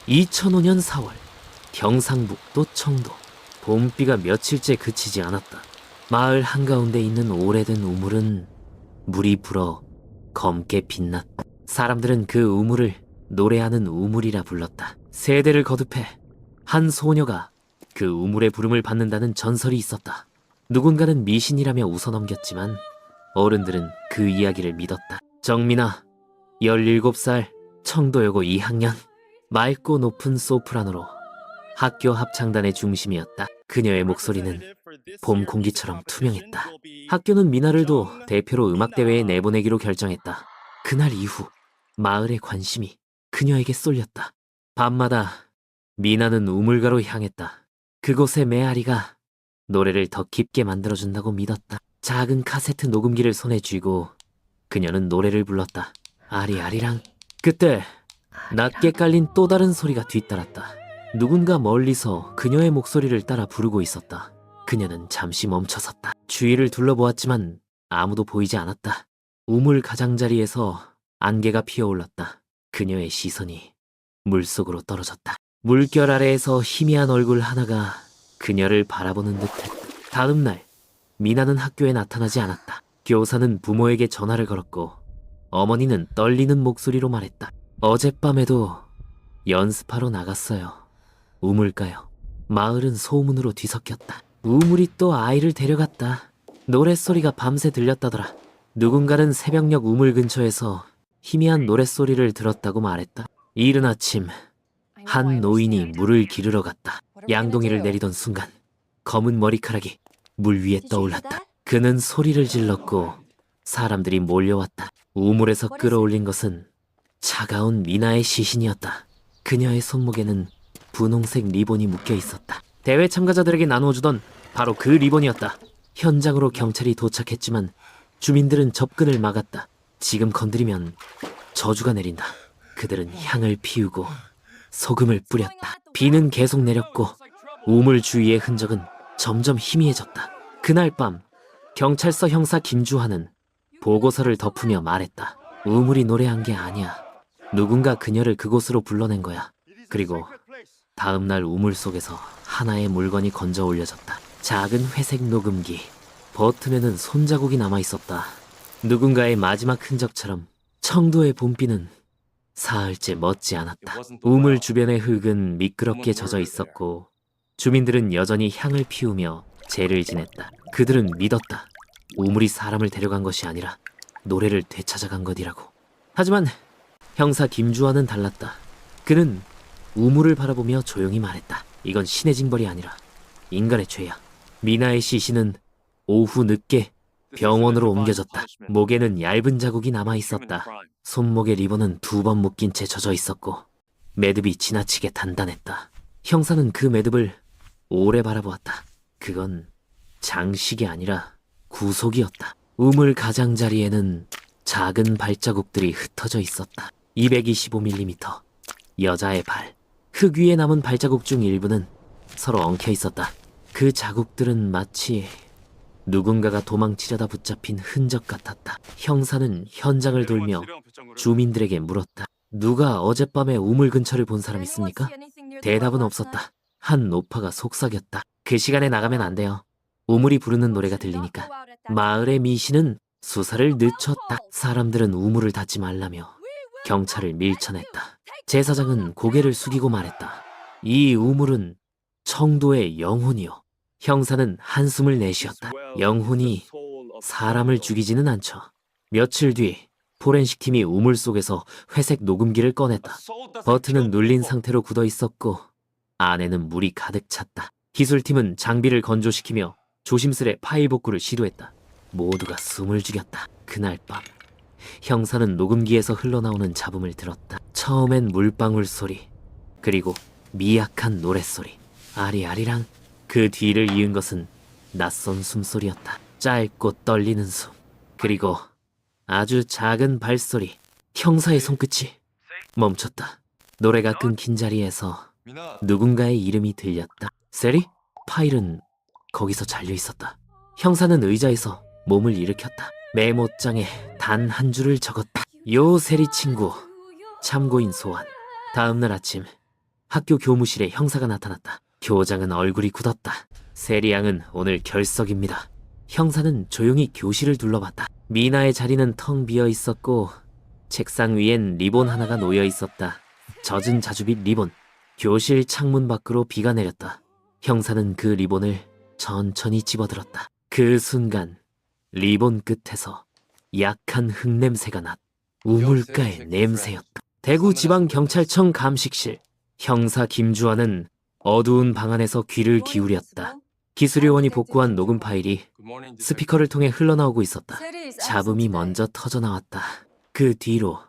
2005년 4월 경상북도 청도. 봄비가 며칠째 그치지 않았다. 마을 한가운데 있는 오래된 우물은 물이 불어 검게 빛났다. 사람들은 그 우물을 노래하는 우물이라 불렀다. 세대를 거듭해 한 소녀가 그 우물의 부름을 받는다는 전설이 있었다. 누군가는 미신이라며 웃어넘겼지만 어른들은 그 이야기를 믿었다. 정민아, 17살, 청도여고 2학년. 맑고 높은 소프라노로 학교 합창단의 중심이었다. 그녀의 목소리는 봄 공기처럼 투명했다. 학교는 미나를 둬 대표로 음악대회에 내보내기로 결정했다. 그날 이후 마을의 관심이 그녀에게 쏠렸다. 밤마다 미나는 우물가로 향했다. 그곳의 메아리가 노래를 더 깊게 만들어준다고 믿었다. 작은 카세트 녹음기를 손에 쥐고 그녀는 노래를 불렀다. 아리아리랑. 그때 낮게 깔린 또 다른 소리가 뒤따랐다. 누군가 멀리서 그녀의 목소리를 따라 부르고 있었다. 그녀는 잠시 멈춰섰다. 주위를 둘러보았지만 아무도 보이지 않았다. 우물 가장자리에서 안개가 피어올랐다. 그녀의 시선이 물속으로 떨어졌다. 물결 아래에서 희미한 얼굴 하나가 그녀를 바라보는 듯했다. 다음 날 미나는 학교에 나타나지 않았다. 교사는 부모에게 전화를 걸었고 어머니는 떨리는 목소리로 말했다. 어젯밤에도 연습하러 나갔어요. 우물가요. 마을은 소문으로 뒤섞였다. 우물이 또 아이를 데려갔다. 노랫소리가 밤새 들렸다더라. 누군가는 새벽녘 우물 근처에서 희미한 노랫소리를 들었다고 말했다. 이른 아침 한 노인이 물을 기르러 갔다. 양동이를 내리던 순간 검은 머리카락이 물 위에 떠올랐다. 그는 소리를 질렀고 사람들이 몰려왔다. 우물에서 끌어올린 것은 차가운 미나의 시신이었다. 그녀의 손목에는 분홍색 리본이 묶여 있었다. 대회 참가자들에게 나누어주던 바로 그 리본이었다. 현장으로 경찰이 도착했지만 주민들은 접근을 막았다. 지금 건드리면 저주가 내린다. 그들은 향을 피우고 소금을 뿌렸다. 비는 계속 내렸고 우물 주위의 흔적은 점점 희미해졌다. 그날 밤 경찰서 형사 김주환은 보고서를 덮으며 말했다. 우물이 노래한 게 아니야. 누군가 그녀를 그곳으로 불러낸 거야. 그리고 다음 날 우물 속에서 하나의 물건이 건져 올려졌다. 작은 회색 녹음기. 버튼에는 손자국이 남아있었다. 누군가의 마지막 흔적처럼 청도의 봄비는 사흘째 멎지 않았다. 우물 주변의 흙은 미끄럽게 젖어 있었고 주민들은 여전히 향을 피우며 제를 지냈다. 그들은 믿었다. 우물이 사람을 데려간 것이 아니라 노래를 되찾아간 것이라고. 하지만 형사 김주환은 달랐다. 그는 우물을 바라보며 조용히 말했다. 이건 신의 징벌이 아니라 인간의 죄야. 미나의 시신은 오후 늦게 병원으로 옮겨졌다. 목에는 얇은 자국이 남아있었다. 손목의 리본은 2번 묶인 채 젖어 있었고 매듭이 지나치게 단단했다. 형사는 그 매듭을 오래 바라보았다. 그건 장식이 아니라 구속이었다. 우물 가장자리에는 작은 발자국들이 흩어져 있었다. 225mm. 여자의 발. 흙 위에 남은 발자국 중 일부는 서로 엉켜 있었다. 그 자국들은 마치 누군가가 도망치려다 붙잡힌 흔적 같았다. 형사는 현장을 돌며 주민들에게 물었다. 누가 어젯밤에 우물 근처를 본 사람 있습니까? 대답은 없었다. 한 노파가 속삭였다. 그 시간에 나가면 안 돼요. 우물이 부르는 노래가 들리니까. 마을의 미신은 수사를 늦췄다. 사람들은 우물을 닫지 말라며 경찰을 밀쳐냈다. 제사장은 고개를 숙이고 말했다. 이 우물은 청도의 영혼이요. 형사는 한숨을 내쉬었다. 영혼이 사람을 죽이지는 않죠. 며칠 뒤 포렌식 팀이 우물 속에서 회색 녹음기를 꺼냈다. 버튼은 눌린 상태로 굳어 있었고 안에는 물이 가득 찼다. 기술팀은 장비를 건조시키며 조심스레 파일 복구를 시도했다. 모두가 숨을 죽였다. 그날 밤 형사는 녹음기에서 흘러나오는 잡음을 들었다. 처음엔 물방울 소리, 그리고 미약한 노랫소리. 아리아리랑. 그 뒤를 이은 것은 낯선 숨소리였다. 짧고 떨리는 숨. 그리고 아주 작은 발소리. 형사의 손끝이 멈췄다. 노래가 끊긴 자리에서 누군가의 이름이 들렸다. 세리? 파일은 거기서 잘려 있었다. 형사는 의자에서 몸을 일으켰다. 메모장에 단 한 줄을 적었다. 요 세리 친구. 참고인 소환. 다음 날 아침 학교 교무실에 형사가 나타났다. 교장은 얼굴이 굳었다. 세리 양은 오늘 결석입니다. 형사는 조용히 교실을 둘러봤다. 미나의 자리는 텅 비어 있었고 책상 위엔 리본 하나가 놓여 있었다. 젖은 자주빛 리본. 교실 창문 밖으로 비가 내렸다. 형사는 그 리본을 천천히 집어들었다. 그 순간 리본 끝에서 약한 흙냄새가 났다. 우물가의 냄새였다. 대구지방경찰청 감식실. 형사 김주환은 어두운 방 안에서 귀를 기울였다. 기술요원이 복구한 녹음 파일이 스피커를 통해 흘러나오고 있었다. 잡음이 먼저 터져나왔다. 그 뒤로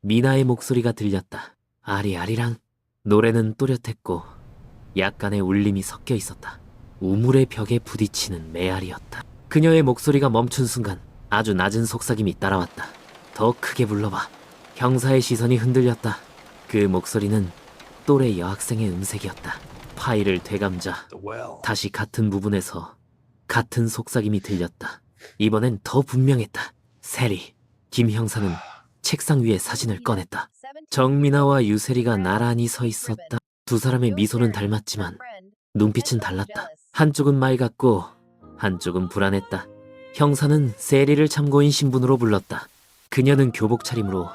미나의 목소리가 들렸다. 아리아리랑. 노래는 또렷했고 약간의 울림이 섞여 있었다. 우물의 벽에 부딪히는 메아리였다. 그녀의 목소리가 멈춘 순간 아주 낮은 속삭임이 따라왔다. 더 크게 불러봐. 형사의 시선이 흔들렸다. 그 목소리는 또래 여학생의 음색이었다. 파일을 되감자 다시 같은 부분에서 같은 속삭임이 들렸다. 이번엔 더 분명했다. 세리. 김 형사는 책상 위에 사진을 꺼냈다. 정민아와 유세리가 나란히 서 있었다. 두 사람의 미소는 닮았지만 눈빛은 달랐다. 한쪽은 맑았고 한쪽은 불안했다. 형사는 세리를 참고인 신분으로 불렀다. 그녀는 교복 차림으로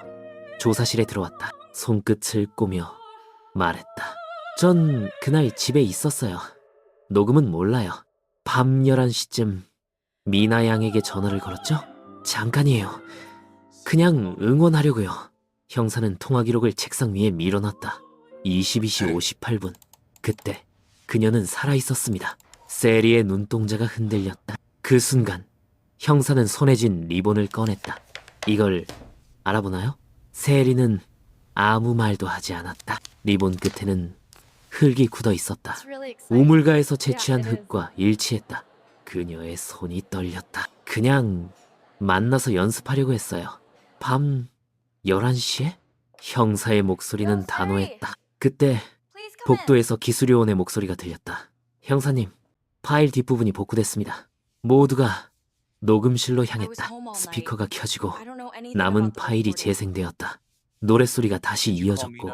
조사실에 들어왔다. 손끝을 꼬며 말했다. 전 그날 집에 있었어요. 녹음은 몰라요. 밤 11시쯤 미나 양에게 전화를 걸었죠? 잠깐이에요. 그냥 응원하려고요. 형사는 통화 기록을 책상 위에 밀어놨다. 22시 58분. 그때 그녀는 살아있었습니다. 세리의 눈동자가 흔들렸다. 그 순간 형사는 손에 쥔 리본을 꺼냈다. 이걸 알아보나요? 세리는 아무 말도 하지 않았다. 리본 끝에는 흙이 굳어 있었다. 우물가에서 채취한 흙과 일치했다. 그녀의 손이 떨렸다. 그냥 만나서 연습하려고 했어요. 밤 11시에? 형사의 목소리는 단호했다. 그때 복도에서 기술요원의 목소리가 들렸다. 형사님, 파일 뒷부분이 복구됐습니다. 모두가 녹음실로 향했다. 스피커가 켜지고 남은 파일이 재생되었다. 노랫소리가 다시 이어졌고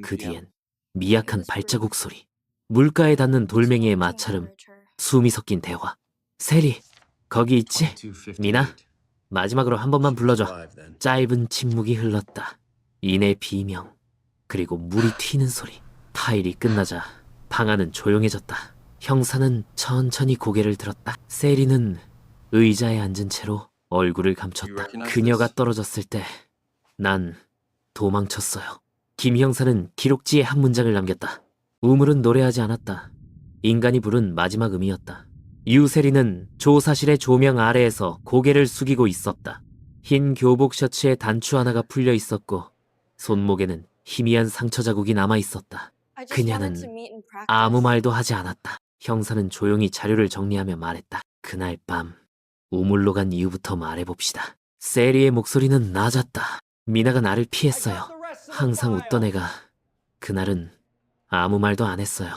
그 뒤엔 미약한 발자국 소리, 물가에 닿는 돌멩이의 마찰음, 숨이 섞인 대화. 세리, 거기 있지? 미나, 마지막으로 한 번만 불러줘. 짧은 침묵이 흘렀다. 인의 비명, 그리고 물이 튀는 소리. 파일이 끝나자 방 안은 조용해졌다. 형사는 천천히 고개를 들었다. 세리는 의자에 앉은 채로 얼굴을 감췄다. 그녀가 떨어졌을 때 난 도망쳤어요. 김 형사는 기록지에 한 문장을 남겼다. 우물은 노래하지 않았다. 인간이 부른 마지막 음이었다. 유세리는 조사실의 조명 아래에서 고개를 숙이고 있었다. 흰 교복 셔츠에 단추 하나가 풀려 있었고 손목에는 희미한 상처 자국이 남아 있었다. 그녀는 아무 말도 하지 않았다. 형사는 조용히 자료를 정리하며 말했다. 그날 밤 우물로 간 이유부터 말해봅시다. 세리의 목소리는 낮았다. 미나가 나를 피했어요. 항상 웃던 애가 그날은 아무 말도 안 했어요.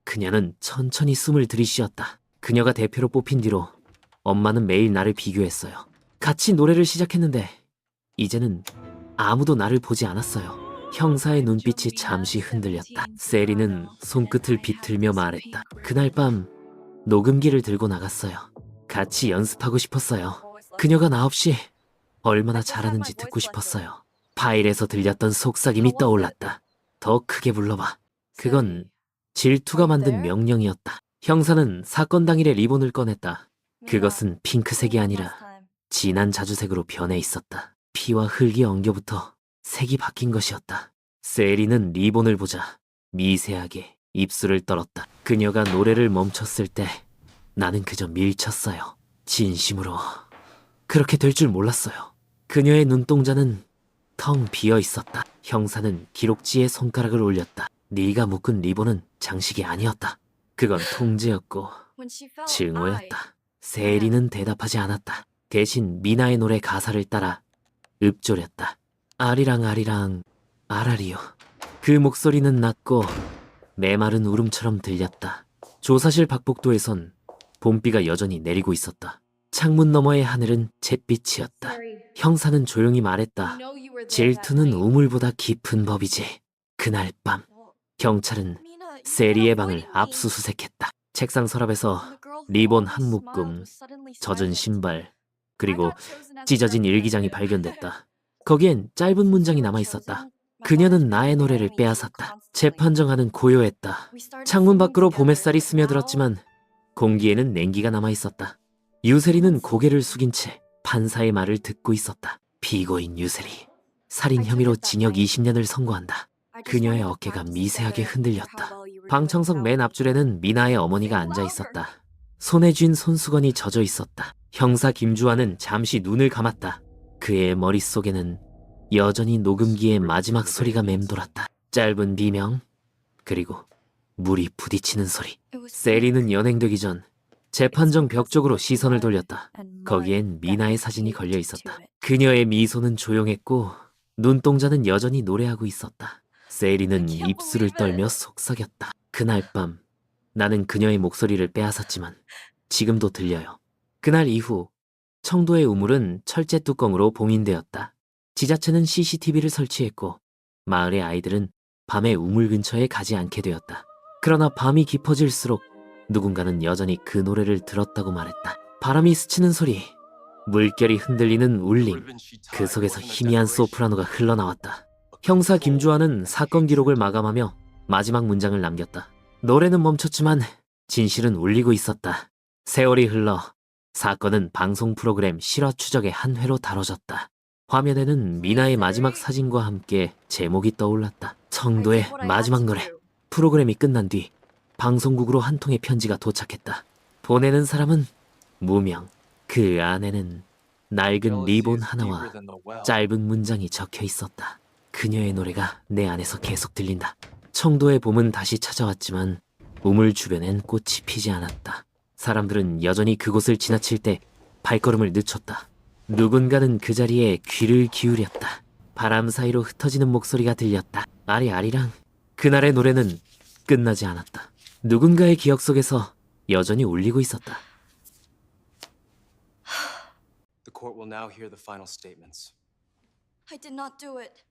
그녀는 천천히 숨을 들이쉬었다. 그녀가 대표로 뽑힌 뒤로 엄마는 매일 나를 비교했어요. 같이 노래를 시작했는데 이제는 아무도 나를 보지 않았어요. 형사의 눈빛이 잠시 흔들렸다. 세리는 손끝을 비틀며 말했다. 그날 밤 녹음기를 들고 나갔어요. 같이 연습하고 싶었어요. 그녀가 나 없이 얼마나 잘하는지 듣고 싶었어요. 파일에서 들렸던 속삭임이 떠올랐다. 더 크게 불러봐. 그건 질투가 만든 명령이었다. 형사는 사건 당일의 리본을 꺼냈다. 그것은 핑크색이 아니라 진한 자주색으로 변해 있었다. 피와 흙이 엉겨붙어 색이 바뀐 것이었다. 세리는 리본을 보자 미세하게 입술을 떨었다. 그녀가 노래를 멈췄을 때 나는 그저 밀쳤어요. 진심으로. 그렇게 될 줄 몰랐어요. 그녀의 눈동자는 텅 비어 있었다. 형사는 기록지에 손가락을 올렸다. 네가 묶은 리본은 장식이 아니었다. 그건 통제였고 증오였다. 세리는 대답하지 않았다. 대신 미나의 노래 가사를 따라 읊조렸다. 아리랑 아리랑 아라리요. 그 목소리는 낮고 메마른 울음처럼 들렸다. 조사실 박복도에선 봄비가 여전히 내리고 있었다. 창문 너머의 하늘은 잿빛이었다. 형사는 조용히 말했다. 질투는 우물보다 깊은 법이지. 그날 밤 경찰은 세리의 방을 압수수색했다. 책상 서랍에서 리본 한 묶음, 젖은 신발, 그리고 찢어진 일기장이 발견됐다. 거기엔 짧은 문장이 남아 있었다. 그녀는 나의 노래를 빼앗았다. 재판정하는 고요했다. 창문 밖으로 봄햇살이 스며들었지만 공기에는 냉기가 남아 있었다. 유세리는 고개를 숙인 채 판사의 말을 듣고 있었다. 피고인 유세리, 살인 혐의로 징역 20년을 선고한다. 그녀의 어깨가 미세하게 흔들렸다. 방청석 맨 앞줄에는 미나의 어머니가 앉아 있었다. 손에 쥔 손수건이 젖어 있었다. 형사 김주환은 잠시 눈을 감았다. 그의 머릿속에는 여전히 녹음기의 마지막 소리가 맴돌았다. 짧은 비명, 그리고 물이 부딪히는 소리. 세리는 연행되기 전 재판정 벽 쪽으로 시선을 돌렸다. 거기엔 미나의 사진이 걸려 있었다. 그녀의 미소는 조용했고 눈동자는 여전히 노래하고 있었다. 세리는 입술을 떨며 속삭였다. 그날 밤 나는 그녀의 목소리를 빼앗았지만 지금도 들려요. 그날 이후 청도의 우물은 철제 뚜껑으로 봉인되었다. 지자체는 CCTV를 설치했고 마을의 아이들은 밤에 우물 근처에 가지 않게 되었다. 그러나 밤이 깊어질수록 누군가는 여전히 그 노래를 들었다고 말했다. 바람이 스치는 소리, 물결이 흔들리는 울림, 그 속에서 희미한 소프라노가 흘러나왔다. 형사 김주환은 사건 기록을 마감하며 마지막 문장을 남겼다. 노래는 멈췄지만 진실은 울리고 있었다. 세월이 흘러 사건은 방송 프로그램 실화 추적의 한 회로 다뤄졌다. 화면에는 미나의 마지막 사진과 함께 제목이 떠올랐다. 청도의 마지막 노래. 프로그램이 끝난 뒤 방송국으로 한 통의 편지가 도착했다. 보내는 사람은 무명. 그 안에는 낡은 리본 하나와 짧은 문장이 적혀 있었다. 그녀의 노래가 내 안에서 계속 들린다. 청도의 봄은 다시 찾아왔지만 우물 주변엔 꽃이 피지 않았다. 사람들은 여전히 그곳을 지나칠 때 발걸음을 늦췄다. 누군가는 그 자리에 귀를 기울였다. 바람 사이로 흩어지는 목소리가 들렸다. 아리아리랑. 그날의 노래는 끝나지 않았다. 누군가의 기억 속에서 여전히 울리고 있었다. The court will now hear the final statements. I did not do it.